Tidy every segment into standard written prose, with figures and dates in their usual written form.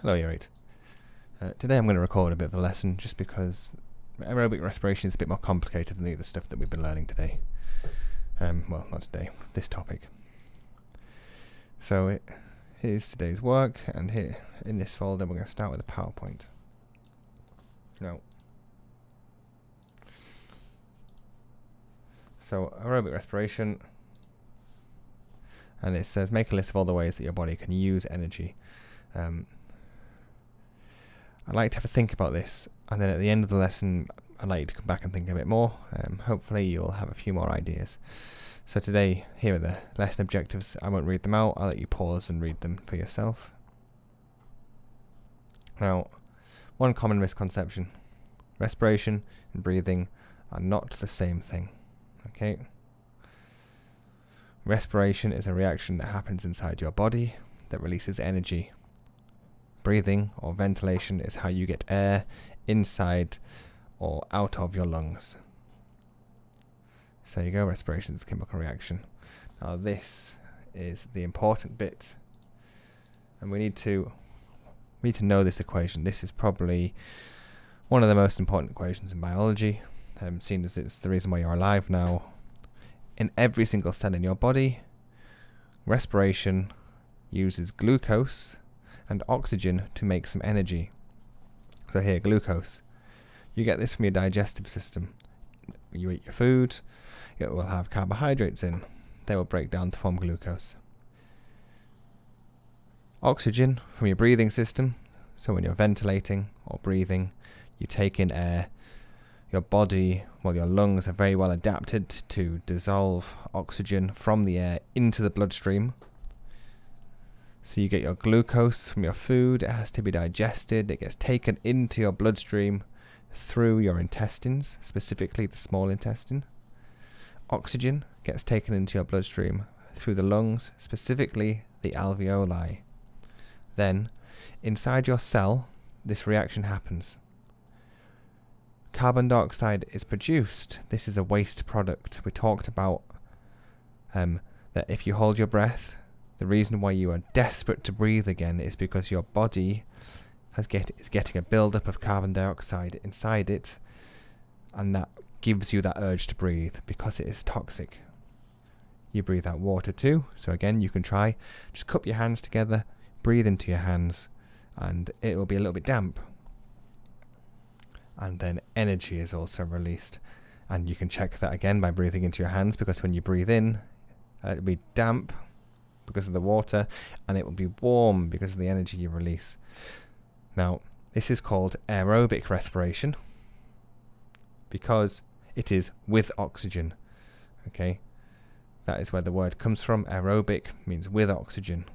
Hello, Year 8. Today I'm going to record a bit of a lesson just because aerobic respiration is a bit more complicated than the other stuff that we've been learning today. Well, not today, this topic. So here's today's work, and here in this folder we're going to start with a PowerPoint. Now, so aerobic respiration, and it says make a list of all the ways that your body can use energy. I'd like to have a think about this, and then at the end of the lesson I'd like you to come back and think a bit more. Hopefully you'll have a few more ideas. So today, here are the lesson objectives. I won't read them out, I'll let you pause and read them for yourself. Now, one common misconception: respiration and breathing are not the same thing. Okay? Respiration is a reaction that happens inside your body that releases energy. Breathing or ventilation is how you get air inside or out of your lungs. So there you go, respiration is a chemical reaction. Now this is the important bit, and we need to know this equation. This is probably one of the most important equations in biology, seeing as it's the reason why you're alive now. In every single cell in your body, respiration uses glucose and oxygen to make some energy. So here, glucose. You get this from your digestive system. You eat your food, it will have carbohydrates in. They will break down to form glucose. Oxygen from your breathing system. So when you're ventilating or breathing, you take in air. Your body, your lungs are very well adapted to dissolve oxygen from the air into the bloodstream. So you get your glucose from your food, it has to be digested, it gets taken into your bloodstream through your intestines, specifically the small intestine. Oxygen gets taken into your bloodstream through the lungs, specifically the alveoli. Then, inside your cell, this reaction happens. Carbon dioxide is produced. This is a waste product. We talked about that if you hold your breath, the reason why you are desperate to breathe again is because your body is getting a build-up of carbon dioxide inside it, and that gives you that urge to breathe because it is toxic. You breathe out water too, so again you can try. Just cup your hands together, breathe into your hands, and it will be a little bit damp. And then energy is also released, and you can check that again by breathing into your hands, because when you breathe in, it'll be damp because of the water, and it will be warm because of the energy you release. Now, this is called aerobic respiration because it is with oxygen. Okay, that is where the word comes from. Aerobic means with oxygen.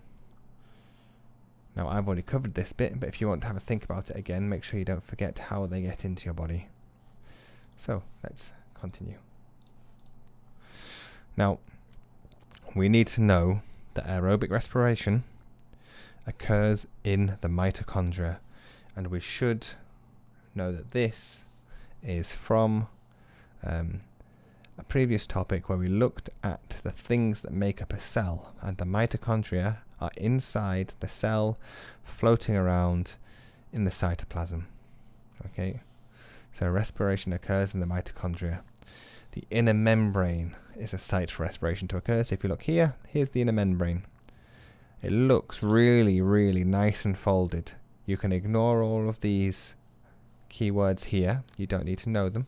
Now, I've already covered this bit, but if you want to have a think about it again, make sure you don't forget how they get into your body. So, let's continue. Now, we need to know that aerobic respiration occurs in the mitochondria, and we should know that this is from a previous topic where we looked at the things that make up a cell, and the mitochondria are inside the cell, floating around in the cytoplasm. Okay, so respiration occurs in the mitochondria. The inner membrane is a site for respiration to occur. So if you look here, here's the inner membrane. It looks really, really nice and folded. You can ignore all of these keywords here. You don't need to know them.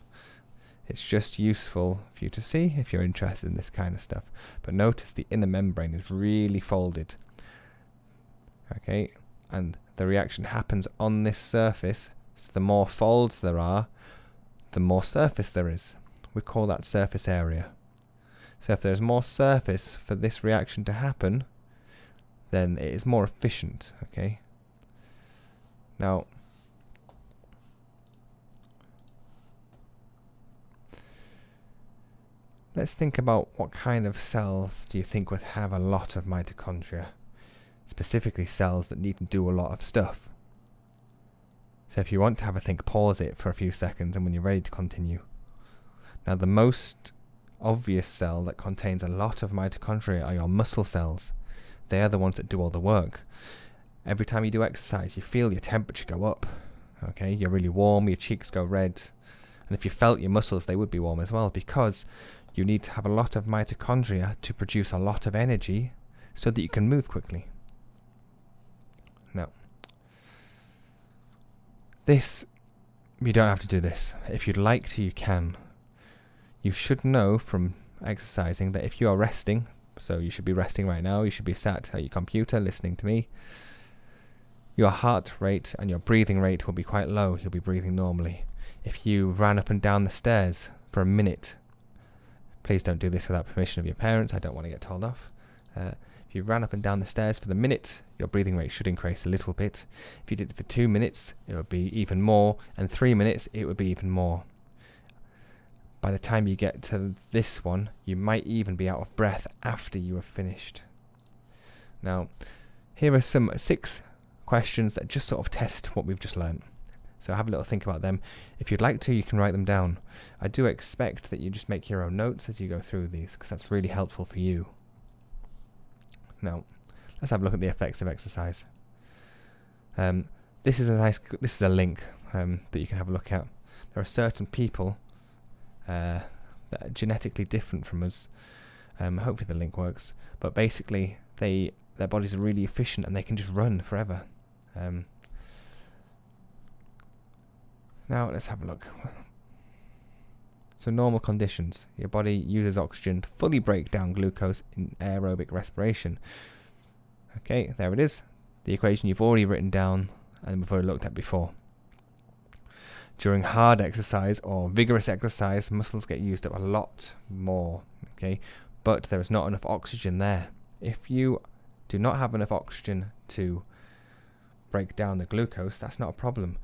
It's just useful for you to see if you're interested in this kind of stuff. But notice the inner membrane is really folded. Okay, and the reaction happens on this surface. So the more folds there are, the more surface there is. We call that surface area. So if there's more surface for this reaction to happen, then it is more efficient. Okay. Now, let's think about what kind of cells do you think would have a lot of mitochondria, specifically cells that need to do a lot of stuff. So if you want to have a think, pause it for a few seconds, and when you're ready to continue. Now, the most obvious cell that contains a lot of mitochondria are your muscle cells. They are the ones that do all the work. every time you do exercise, you feel your temperature go up. Okay, you're really warm, your cheeks go red. And if you felt your muscles, they would be warm as well, because you need to have a lot of mitochondria to produce a lot of energy so that you can move quickly. Now, this, you don't have to do this. If you'd like to, you can. You should know from exercising that if you are resting, so you should be resting right now, you should be sat at your computer listening to me, your heart rate and your breathing rate will be quite low. You'll be breathing normally. If you ran up and down the stairs for a minute, please don't do this without permission of your parents, I don't want to get told off. If you ran up and down the stairs for the minute, your breathing rate should increase a little bit. If you did it for 2 minutes, it would be even more, and 3 minutes, it would be even more. By the time you get to this one, you might even be out of breath after you have finished. Now, here are some 6 questions that just sort of test what we've just learned. So have a little think about them. If you'd like to, you can write them down. I do expect that you just make your own notes as you go through these, because that's really helpful for you. Now, let's have a look at the effects of exercise. This is a link that you can have a look at. There are certain people that are genetically different from us. Hopefully the link works. But basically, their bodies are really efficient and they can just run forever. Now let's have a look. So normal conditions. Your body uses oxygen to fully break down glucose in aerobic respiration. Okay, there it is. The equation you've already written down and we've already looked at before. During hard exercise or vigorous exercise, muscles get used up a lot more. Okay, but there is not enough oxygen there. If you do not have enough oxygen to break down the glucose, that's not a problem.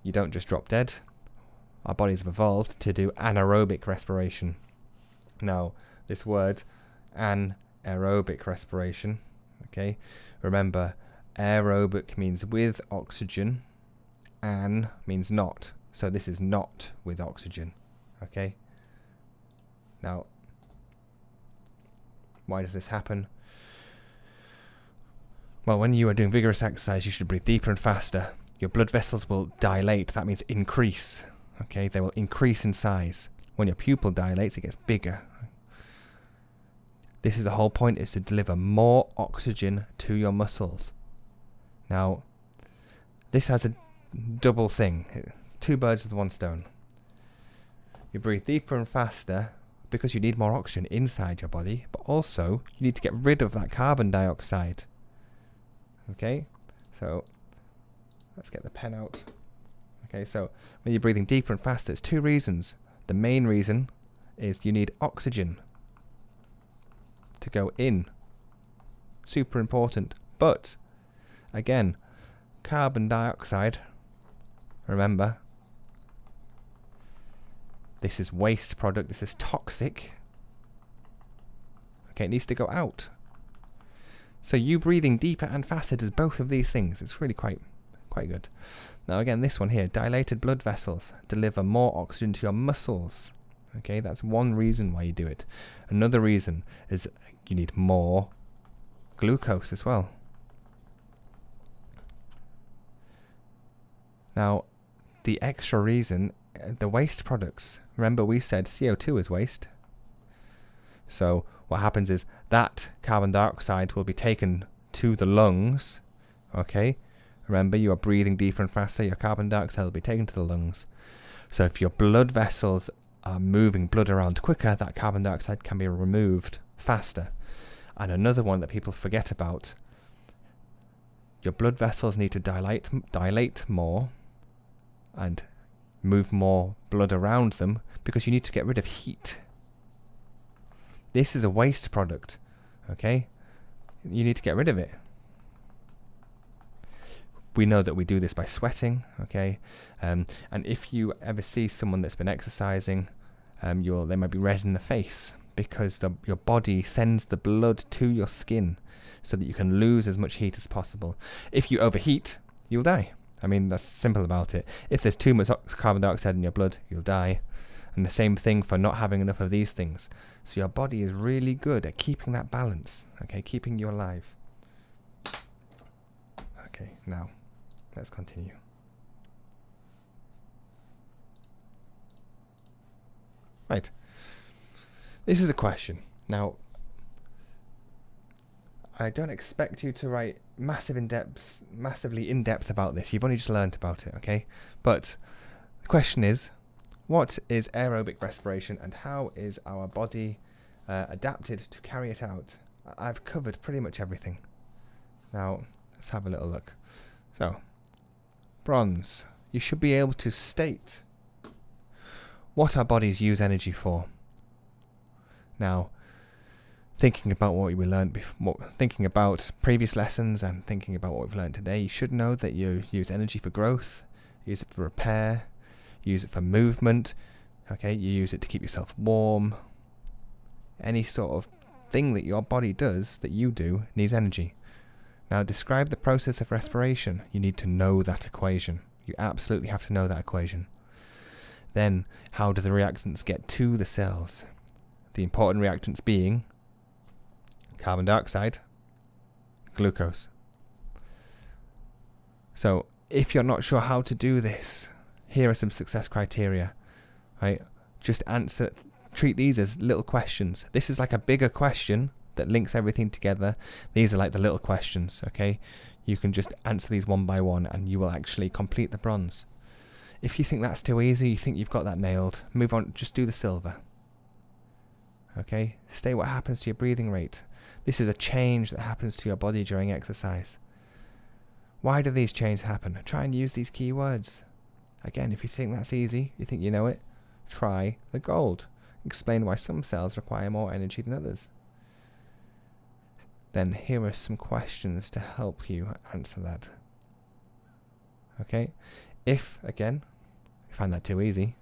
You don't just drop dead. Our bodies have evolved to do anaerobic respiration. Now, this word, anaerobic respiration, okay, remember, aerobic means with oxygen, an means not. So this is not with oxygen, okay? Now, why does this happen? Well, when you are doing vigorous exercise, you should breathe deeper and faster. Your blood vessels will dilate. That means increase. Okay, they will increase in size. When your pupil dilates, it gets bigger. This is the whole point, is to deliver more oxygen to your muscles. Now, this has a double thing. It's 2 birds with 1 stone. You breathe deeper and faster because you need more oxygen inside your body, but also you need to get rid of that carbon dioxide. Okay, so let's get the pen out. Okay, so when you're breathing deeper and faster, there's 2 reasons. The main reason is you need oxygen to go in. Super important. But, again, carbon dioxide, remember, this is waste product, this is toxic. Okay, it needs to go out. So you breathing deeper and faster does both of these things. It's really quite good. Now again, this one here, dilated blood vessels deliver more oxygen to your muscles. Okay, that's one reason why you do it. Another reason is you need more glucose as well. Now, the extra reason, the waste products. Remember we said CO2 is waste. So what happens is that carbon dioxide will be taken to the lungs. Okay, remember you are breathing deeper and faster, your carbon dioxide will be taken to the lungs. So if your blood vessels are moving blood around quicker, that carbon dioxide can be removed faster. And another one that people forget about, your blood vessels need to dilate more and move more blood around them because you need to get rid of heat. This is a waste product, okay? You need to get rid of it. We know that we do this by sweating, okay? And if you ever see someone that's been exercising, they might be red in the face because your body sends the blood to your skin so that you can lose as much heat as possible. If you overheat, you'll die. I mean, that's simple about it. If there's too much carbon dioxide in your blood, you'll die. And the same thing for not having enough of these things. So your body is really good at keeping that balance, okay, keeping you alive. Now, let's continue. Right. This is a question. Now, I don't expect you to write massively in-depth about this. You've only just learnt about it, okay? But the question is, what is aerobic respiration and how is our body adapted to carry it out? I've covered pretty much everything. Now, let's have a little look. So, bronze. You should be able to state what our bodies use energy for. Now, thinking about what we learned before, thinking about previous lessons and thinking about what we've learned today, you should know that you use energy for growth, use it for repair, use it for movement, okay, you use it to keep yourself warm. Any sort of thing that your body does, that you do, needs energy. Now, describe the process of respiration. You need to know that equation. You absolutely have to know that equation. Then, how do the reactants get to the cells? The important reactants being carbon dioxide, glucose. So, if you're not sure how to do this, here are some success criteria. Right? Just treat these as little questions. This is like a bigger question that links everything together. These are like the little questions, okay? You can just answer these one by one and you will actually complete the bronze. If you think that's too easy, you think you've got that nailed, move on, just do the silver. Okay? State what happens to your breathing rate. This is a change that happens to your body during exercise. Why do these changes happen? Try and use these keywords. Again, if you think that's easy, you think you know it, try the gold. Explain why some cells require more energy than others. Then here are some questions to help you answer that. Okay? If, again, you find that too easy,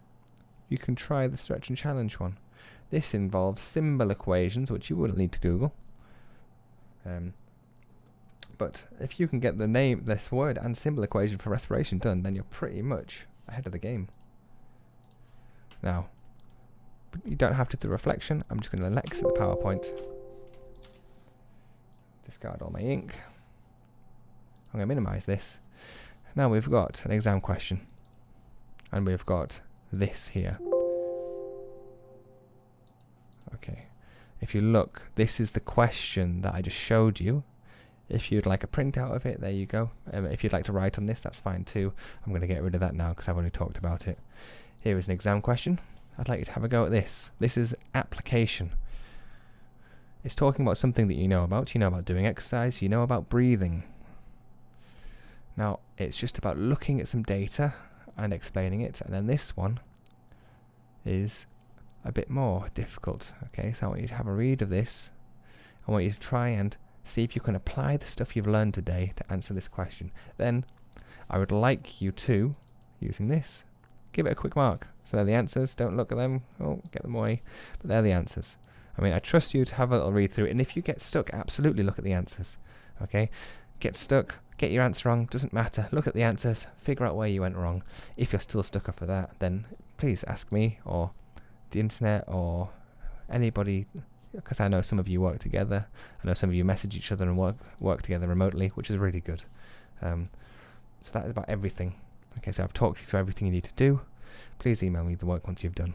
you can try the stretch and challenge one. This involves symbol equations, which you wouldn't need to Google. But if you can get this word and symbol equation for respiration done, then you're pretty much ahead of the game. Now, you don't have to do reflection. I'm just going to exit the PowerPoint. Discard all my ink. I'm going to minimize this. Now we've got an exam question. And we've got this here. Okay. If you look, this is the question that I just showed you. If you'd like a printout of it, there you go. If you'd like to write on this, that's fine too. I'm going to get rid of that now because I've already talked about it. Here is an exam question. I'd like you to have a go at this. This is application. It's talking about something that you know about. You know about doing exercise. You know about breathing. Now, it's just about looking at some data and explaining it. And then this one is a bit more difficult. Okay, so I want you to have a read of this. I want you to try and see if you can apply the stuff you've learned today to answer this question. Then, I would like you to, using this, give it a quick mark. So they're the answers. Don't look at them. Oh, get them away. But they're the answers. I mean, I trust you to have a little read through. And if you get stuck, absolutely look at the answers. Okay? Get stuck. Get your answer wrong. Doesn't matter. Look at the answers. Figure out where you went wrong. If you're still stuck after that, then please ask me or the internet or anybody, because I know some of you work together. I know some of you message each other and work together remotely, which is really good. So that is about everything. Okay, so I've talked you through everything you need to do. Please email me the work once you've done.